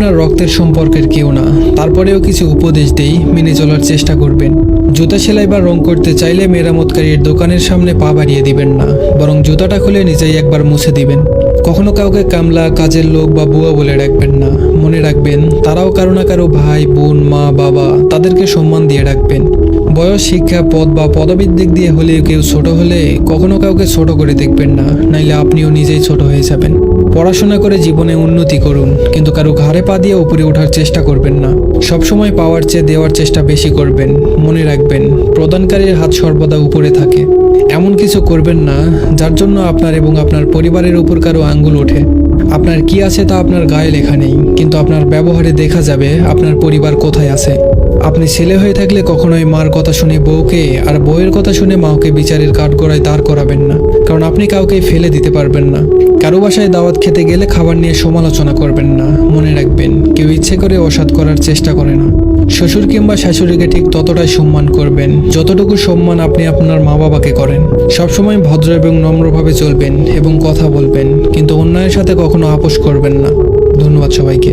আপনার রক্তের সম্পর্কের কেউ না, তারপরেও কিছু উপদেশ দেই, মেনে চলার চেষ্টা করবেন। জুতা সেলাই বা রং করতে চাইলে মেরামতকারীর দোকানের সামনে পা বাড়িয়ে দিবেন না, বরং জুতাটা খুলে নিজেই একবার মুছে দিবেন। কখনো কাউকে কামলা, কাজের লোক বা বুয়া বলে ডাকবেন না। মনে রাখবেন, তারাও কারো না কারো ভাই, বোন, মা, বাবা, তাদেরকে সম্মান দিয়ে ডাকবেন। বয়স, শিক্ষা, পদ বা পদবীর দিক দিয়ে হলেও কেউ ছোট হলে কখনো কাউকে ছোট করে দেখবেন না, নাইলে আপনিও নিজেই ছোট হয়ে যাবেন। পড়াশোনা করে জীবনে উন্নতি করুন, কিন্তু কারো ঘাড়ে পা দিয়ে উপরে ওঠার চেষ্টা করবেন না। সবসময় পাওয়ার চেয়ে দেওয়ার চেষ্টা বেশি করবেন। মনে রাখবেন, প্রদানকারীর হাত সর্বদা উপরে থাকে। এমন কিছু করবেন না যার জন্য আপনার এবং আপনার পরিবারের উপর কারো আঙ্গুল ওঠে। আপনার কি আছে তা আপনার গায়ে লেখা নেই, কিন্তু আপনার ব্যবহারে দেখা যাবে আপনার পরিবার কোথায় আছে। আপনি ছেলে হয়ে থাকলে কখনোই মার কথা শুনে বউকে আর বউয়ের কথা শুনে মাকে বিচারের কাঠগড়ায় দাঁড় করাবেন না, কারণ আপনি কাউকে ফেলে দিতে পারবেন না। কারো বাসায় দাওয়াত খেতে গেলে খাবার নিয়ে সমালোচনা করবেন না। মনে রাখবেন, কেউ ইচ্ছে করে অসৎ করার চেষ্টা করে না। শ্বশুর কিংবা শাশুড়িকে ঠিক ততটাই সম্মান করবেন যতটুকু সম্মান আপনি আপনার মা বাবাকে করেন। সবসময় ভদ্র এবং নম্রভাবে চলবেন এবং কথা বলবেন, কিন্তু অন্যায়ের সাথে কখনো আপোষ করবেন না। ধন্যবাদ সবাইকে।